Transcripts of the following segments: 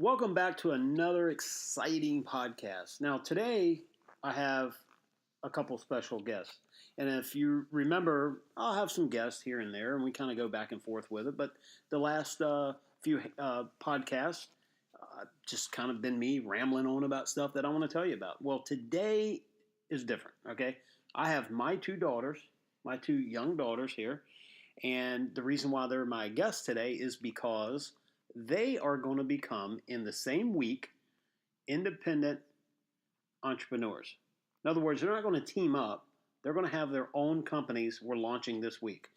Welcome back to another exciting podcast. Now, today I have a couple special guests. And if you remember, I'll have some guests here and there, and we kind of go back and forth with it. But the last few podcasts, just kind of been me rambling on about stuff that I want to tell you about. Well, today is different, okay? I have my two young daughters here. And the reason why they're my guests today is because they are going to become, in the same week, independent entrepreneurs. In other words, they're not going to team up. They're going to have their own companies we're launching this week.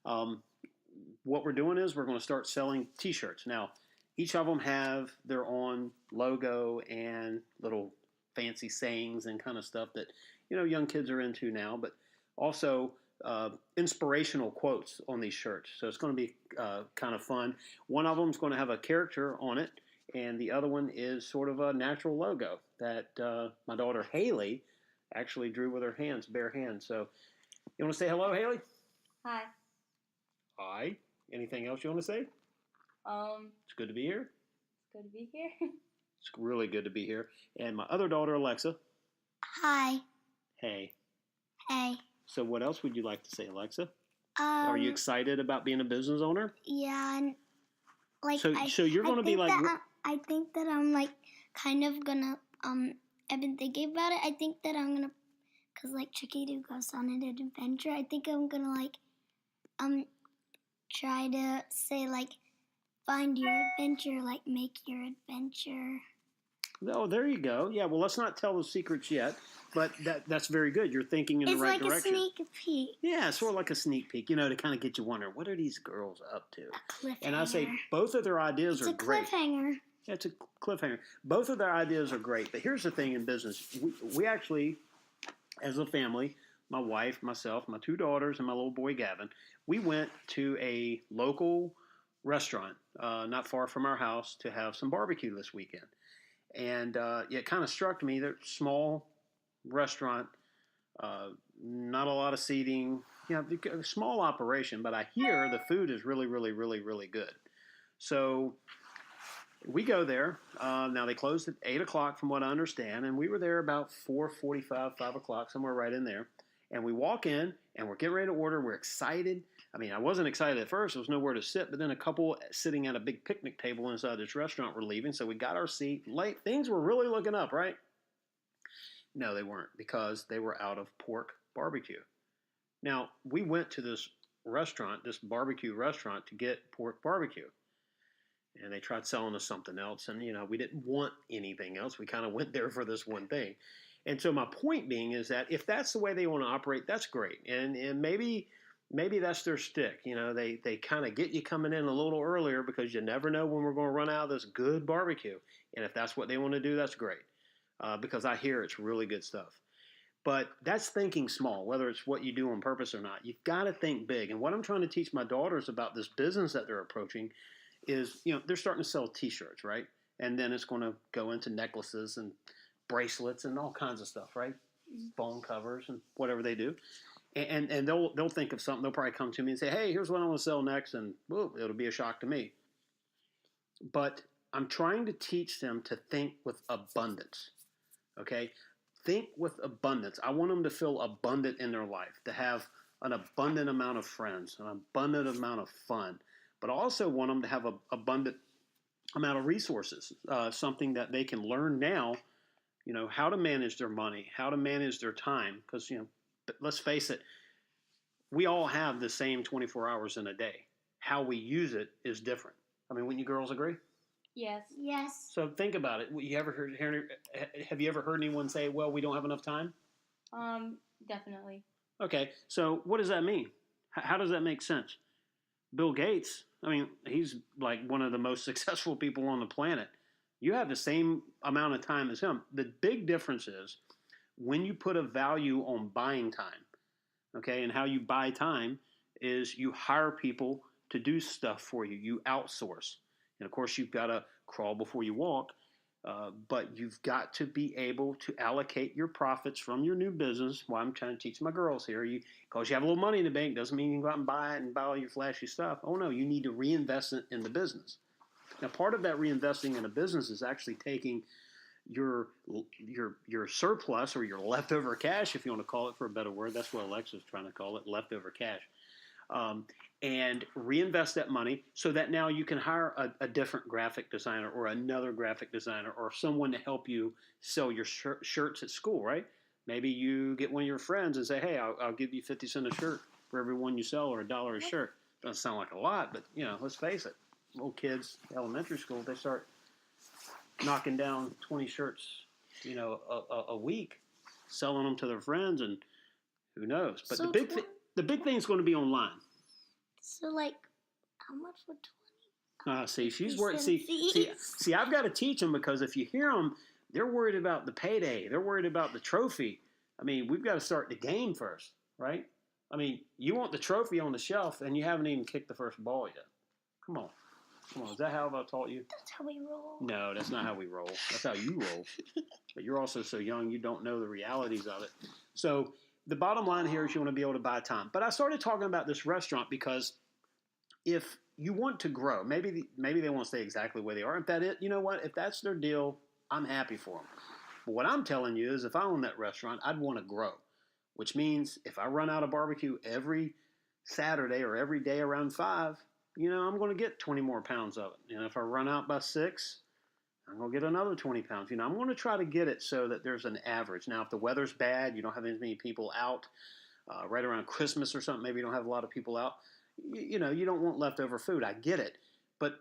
What we're doing is we're going to start selling T-shirts. Now, each of them have their own logo and little fancy sayings and kind of stuff that, young kids are into now, but also inspirational quotes on these shirts. So it's going to be kind of fun. One of them is going to have a character on it, and the other one is sort of a natural logo that my daughter Haley actually drew with her hands, bare hands. So you want to say hello, Haley? Hi. Hi. Anything else you want to say? It's good to be here. It's good to be here. It's really good to be here. And my other daughter, Alexa. Hi. Hey. Hey. So what else would you like to say, Alexa? Are you excited about being a business owner? Yeah, and so you're going to be like. I think that I'm like kind of gonna I've been thinking about it. I think that I'm gonna, cause like Tricky Doo goes on an adventure. I think I'm gonna like try to say like find your adventure, like make your adventure. Oh, there you go. Yeah, well, let's not tell the secrets yet, but that's very good. You're thinking in the right direction. It's like a sneak peek. Yeah, sort of like a sneak peek, to kind of get you wondering, what are these girls up to? A cliffhanger. And I say both of their ideas are great. It's a cliffhanger. Yeah, it's a cliffhanger. Both of their ideas are great, but here's the thing in business. We actually, as a family, my wife, myself, my two daughters, and my little boy Gavin, we went to a local restaurant not far from our house to have some barbecue this weekend. And it kind of struck me that small restaurant, not a lot of seating, a small operation, but I hear the food is really, really, really, really good. So we go there. Now they closed at 8 o'clock from what I understand, and we were there about 4:45, 5 o'clock, somewhere right in there. And we walk in, and we're getting ready to order. We're excited. I mean, I wasn't excited at first. There was nowhere to sit. But then a couple sitting at a big picnic table inside this restaurant were leaving. So we got our seat. Late. Things were really looking up, right? No, they weren't, because they were out of pork barbecue. Now, we went to this restaurant, this barbecue restaurant, to get pork barbecue. And they tried selling us something else. And, we didn't want anything else. We kind of went there for this one thing. And so my point being is that if that's the way they want to operate, that's great. And maybe that's their stick. They kind of get you coming in a little earlier because you never know when we're going to run out of this good barbecue. And if that's what they want to do, that's great. Because I hear it's really good stuff. But that's thinking small, whether it's what you do on purpose or not. You've got to think big. And what I'm trying to teach my daughters about this business that they're approaching is, they're starting to sell T-shirts, right? And then it's going to go into necklaces and bracelets and all kinds of stuff, right? Phone covers and whatever they do. And they'll think of something. They'll probably come to me and say, hey, here's what I want to sell next. And it'll be a shock to me. But I'm trying to teach them to think with abundance, okay? Think with abundance. I want them to feel abundant in their life, to have an abundant amount of friends, an abundant amount of fun. But I also want them to have an abundant amount of resources, something that they can learn now, how to manage their money, how to manage their time. Because, let's face it, we all have the same 24 hours in a day. How we use it is different. I mean, wouldn't you girls agree? Yes. Yes. So think about it. Have you ever heard anyone say, well, we don't have enough time? Definitely. Okay, so what does that mean? How does that make sense? Bill Gates, I mean, he's like one of the most successful people on the planet. You have the same amount of time as him. The big difference is when you put a value on buying time, okay, and how you buy time is you hire people to do stuff for you. You outsource. And, of course, you've got to crawl before you walk, but you've got to be able to allocate your profits from your new business. Well, I'm trying to teach my girls here. Because you have a little money in the bank doesn't mean you can go out and buy it and buy all your flashy stuff. Oh, no, you need to reinvest it in the business. Now, part of that reinvesting in a business is actually taking your your surplus or your leftover cash, if you want to call it for a better word. That's what Alexa's trying to call it, leftover cash. Um, and reinvest that money so that now you can hire a different graphic designer or another graphic designer or someone to help you sell your shirts at school, right? Maybe you get one of your friends and say, hey, I'll give you 50 cents a shirt for every one you sell, or $1 a shirt. Doesn't sound like a lot, but, let's face it. Little kids, elementary school, they start knocking down 20 shirts, a week, selling them to their friends, and who knows. But So the big thing is going to be online. So like, how much would 20? See, she's 50 worried. See, I've got to teach them, because if you hear them, they're worried about the payday. They're worried about the trophy. I mean, we've got to start the game first, right? I mean, you want the trophy on the shelf, and you haven't even kicked the first ball yet. Come on. Is that how I taught you? That's how we roll. No, that's not how we roll. That's how you roll. But you're also so young, you don't know the realities of it. So the bottom line here is you want to be able to buy time. But I started talking about this restaurant because if you want to grow, maybe they won't stay exactly where they are. If that is, you know what? If that's their deal, I'm happy for them. But what I'm telling you is, if I own that restaurant, I'd want to grow, which means if I run out of barbecue every Saturday or every day around 5, I'm going to get 20 more pounds of it. And if I run out by 6, I'm going to get another 20 pounds. I'm going to try to get it so that there's an average. Now, if the weather's bad, you don't have as many people out, right around Christmas or something, maybe you don't have a lot of people out, you don't want leftover food. I get it. But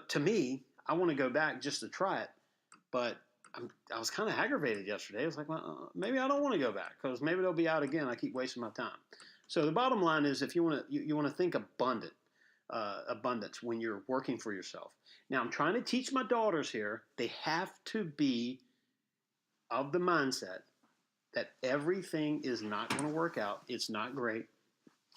to me, I want to go back just to try it. But I was kind of aggravated yesterday. I was like, well, maybe I don't want to go back, because maybe they'll be out again. I keep wasting my time. So the bottom line is, if you want to think abundance when you're working for yourself. Now, I'm trying to teach my daughters here, they have to be of the mindset that everything is not going to work out. It's not great.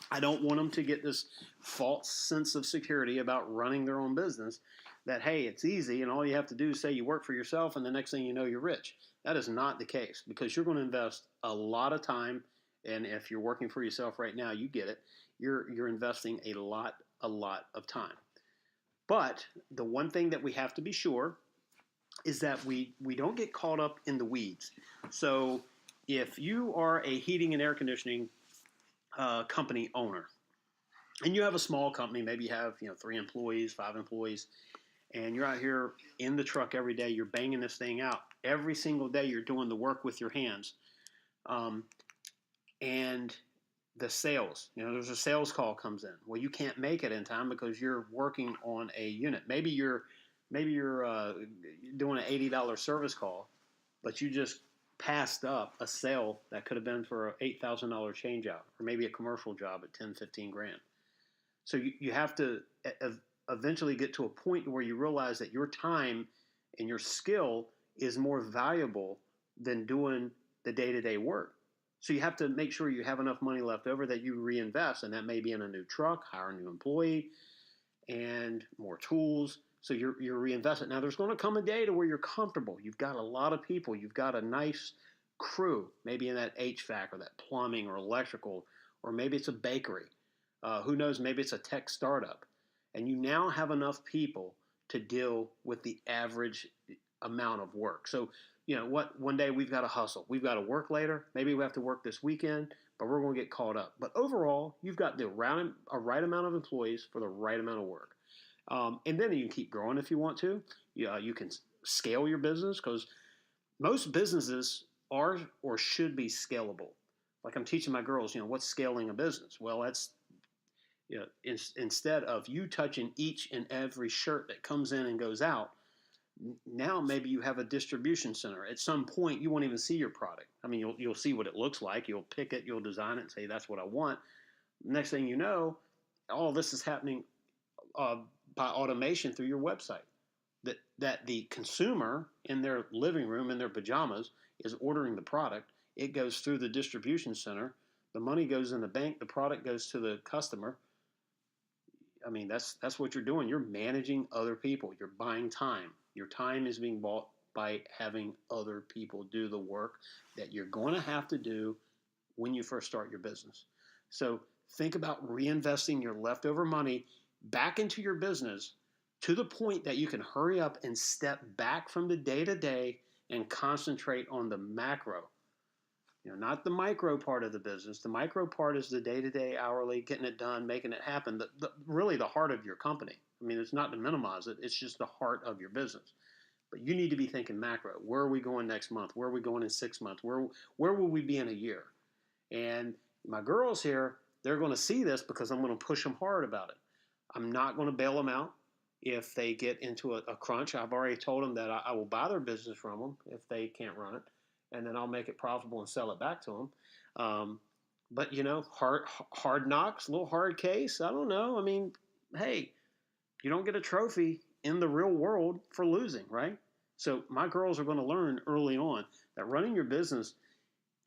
I don't want them to get this false sense of security about running their own business, that, hey, it's easy and all you have to do is say you work for yourself and the next thing you know, you're rich. That is not the case, because you're going to invest a lot of time. And if you're working for yourself right now, you get it. You're investing a lot of time. But the one thing that we have to be sure is that we don't get caught up in the weeds. So if you are a heating and air conditioning company owner, and you have a small company, maybe you have 3 employees, 5 employees, and you're out here in the truck every day, you're banging this thing out every single day, you're doing the work with your hands, and the sales, there's a sales call comes in. Well, you can't make it in time because you're working on a unit. Maybe you're doing an $80 service call, but you just passed up a sale that could have been for an $8,000 change out, or maybe a commercial job at 10, 15 grand. So you have to eventually get to a point where you realize that your time and your skill is more valuable than doing the day-to-day work. So you have to make sure you have enough money left over that you reinvest, and that may be in a new truck, hire a new employee, and more tools. So you're reinvesting. Now, there's going to come a day to where you're comfortable. You've got a lot of people. You've got a nice crew, maybe in that HVAC or that plumbing or electrical, or maybe it's a bakery. Who knows? Maybe it's a tech startup. And you now have enough people to deal with the average amount of work. So, one day we've got to hustle. We've got to work later. Maybe we have to work this weekend, but we're going to get caught up. But overall, you've got a right amount of employees for the right amount of work. And then you can keep growing if you want to. You can scale your business, because most businesses are or should be scalable. Like I'm teaching my girls, what's scaling a business? Well, that's, instead of you touching each and every shirt that comes in and goes out, now maybe you have a distribution center. At some point, you won't even see your product. I mean, you'll see what it looks like. You'll pick it, you'll design it, and say, that's what I want. Next thing you know, all this is happening by automation through your website. That the consumer in their living room, in their pajamas, is ordering the product. It goes through the distribution center. The money goes in the bank. The product goes to the customer. I mean, that's what you're doing. You're managing other people. You're buying time. Your time is being bought by having other people do the work that you're going to have to do when you first start your business. So think about reinvesting your leftover money back into your business to the point that you can hurry up and step back from the day-to-day and concentrate on the macro. Not the micro part of the business. The micro part is the day-to-day, hourly, getting it done, making it happen. Really the heart of your company. I mean, it's not to minimize it. It's just the heart of your business. But you need to be thinking macro. Where are we going next month? Where are we going in 6 months? Where will we be in a year? And my girls here, they're going to see this because I'm going to push them hard about it. I'm not going to bail them out if they get into a crunch. I've already told them that I will buy their business from them if they can't run it, and then I'll make it profitable and sell it back to them. But hard knocks, a little hard case. I don't know. I mean, hey, you don't get a trophy in the real world for losing, right? So my girls are going to learn early on that running your business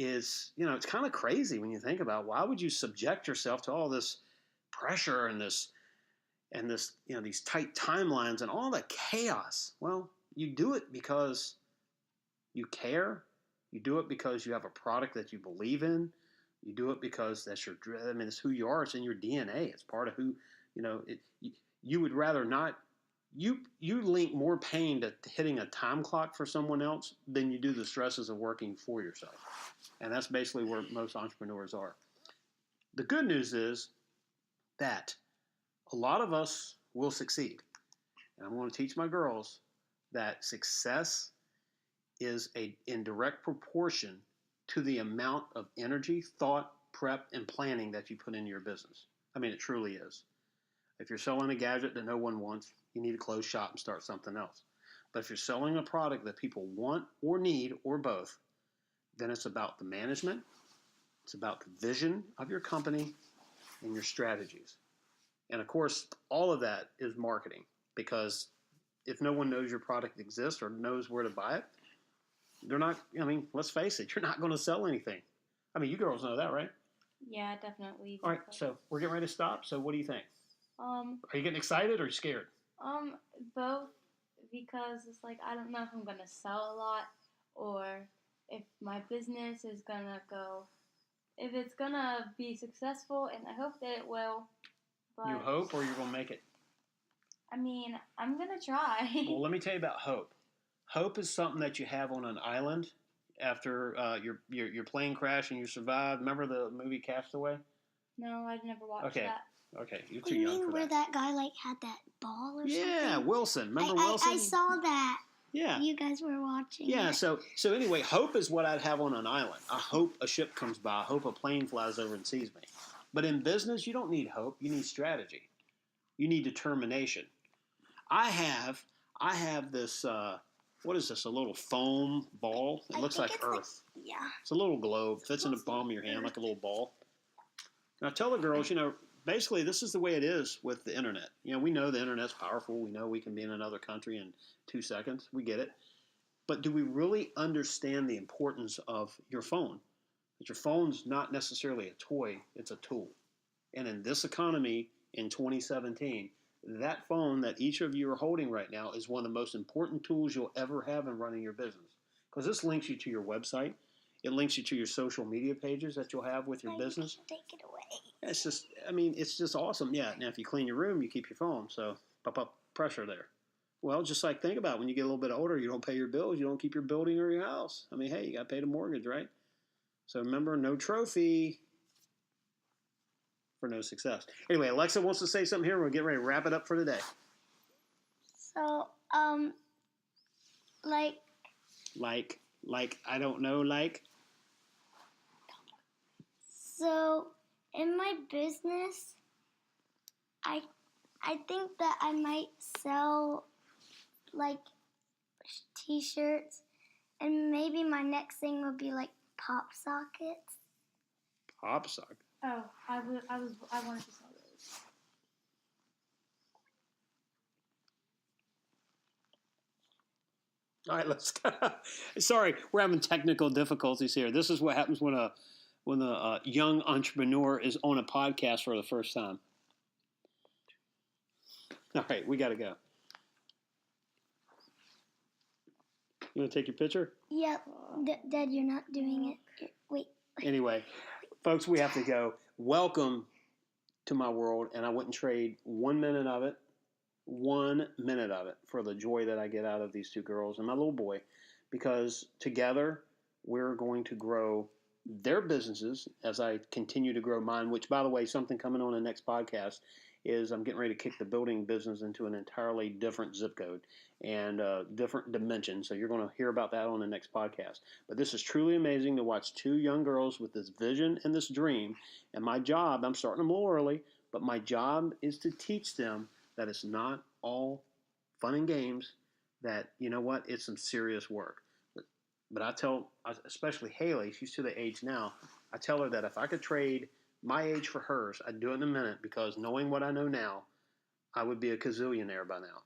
is, it's kind of crazy when you think about why would you subject yourself to all this pressure and this, these tight timelines and all the chaos. Well, you do it because you care. You do it because you have a product that you believe in. You do it because that's it's who you are. It's in your DNA. It's part of who, you would rather not, you link more pain to hitting a time clock for someone else than you do the stresses of working for yourself. And that's basically where most entrepreneurs are. The good news is that a lot of us will succeed. And I'm going to teach my girls that success is in direct proportion to the amount of energy, thought, prep, and planning that you put into your business. I mean, it truly is. If you're selling a gadget that no one wants, you need to close shop and start something else. But if you're selling a product that people want or need or both, then it's about the management, it's about the vision of your company and your strategies. And of course, all of that is marketing, because if no one knows your product exists or knows where to buy it, they're not, let's face it, you're not going to sell anything. I mean, you girls know that, right? Yeah, definitely. All right, so we're getting ready to stop. So what do you think? Are you getting excited or scared? Both, because it's like I don't know if I'm gonna sell a lot or if my business is gonna go, if it's gonna be successful, and I hope that it will. But You hope, or you're gonna make it? I mean, I'm gonna try. Well, let me tell you about hope. Hope is something that you have on an island after your plane crash and you survived. Remember the movie Castaway? No, I've never watched that. Okay, you're too You young mean for where that. that guy had that ball or something? Yeah, Wilson. Remember Wilson? I saw that. Yeah. You guys were watching. Yeah. it. So anyway, hope is what I'd have on an island. I hope a ship comes by. I hope a plane flies over and sees me. But in business, you don't need hope. You need strategy. You need determination. I have this. What is this? A little foam ball. It looks like Earth. Yeah. It's a little globe. Fits in the palm of your hand like a little ball. Now tell the girls, basically this is the way it is with the internet. We know the internet's powerful. We know we can be in another country in 2 seconds. We get it. But do we really understand the importance of your phone? That your phone's not necessarily a toy, it's a tool. And in this economy in 2017, that phone that each of you are holding right now is one of the most important tools you'll ever have in running your business. Because this links you to your website. It links you to your social media pages that you'll have with your business. Take it away. It's just awesome. Yeah. Now, if you clean your room, you keep your phone. So, up pressure there. Well, just like think about it, when you get a little bit older, you don't pay your bills. You don't keep your building or your house. Hey, you got to pay the mortgage, right? So remember, no trophy for no success. Anyway, Alexa wants to say something here. We'll get ready to wrap it up for today. So, like, I don't know, like. So, in my business, I think that I might sell, like, t-shirts, and maybe my next thing would be, like, pop sockets. Pop socket? Oh, I wanted to sell those. All right, let's go. Sorry, we're having technical difficulties here. This is what happens when a young entrepreneur is on a podcast for the first time. All right, we got to go. You want to take your picture? Yep. Dad, you're not doing it. Wait. Anyway, folks, we have to go. Welcome to my world, and I wouldn't trade 1 minute of it 1 minute of it for the joy that I get out of these two girls and my little boy, because together we're going to grow their businesses as I continue to grow mine, which, by the way, something coming on the next podcast is I'm getting ready to kick the building business into an entirely different zip code and different dimension. So you're going to hear about that on the next podcast. But this is truly amazing to watch two young girls with this vision and this dream. And my job, I'm starting them a little early, but my job is to teach them that it's not all fun and games, that, you know what, it's some serious work. But I tell, especially Haley, she's to the age now, I tell her that if I could trade my age for hers, I'd do it in a minute, because knowing what I know now, I would be a gazillionaire by now,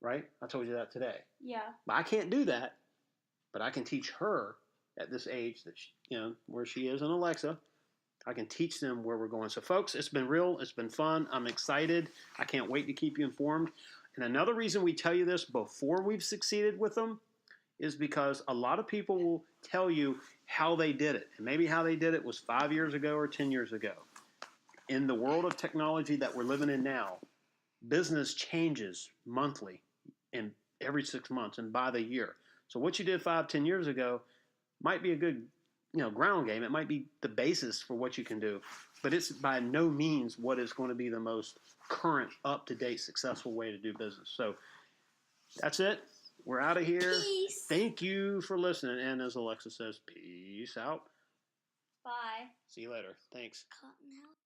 right? I told you that today. Yeah. But I can't do that, but I can teach her at this age that, where she is in Alexa. I can teach them where we're going. So, folks, it's been real. It's been fun. I'm excited. I can't wait to keep you informed. And another reason we tell you this before we've succeeded with them is because a lot of people will tell you how they did it. And maybe how they did it was 5 years ago or 10 years ago. In the world of technology that we're living in now, business changes monthly and every 6 months and by the year. So what you did 5, 10 years ago might be a good ground game. It might be the basis for what you can do, but it's by no means what is going to be the most current, up-to-date, successful way to do business. So that's it. We're out of here. Peace. Thank you for listening. And as Alexa says, peace out. Bye. See you later. Thanks. Cottonhouse.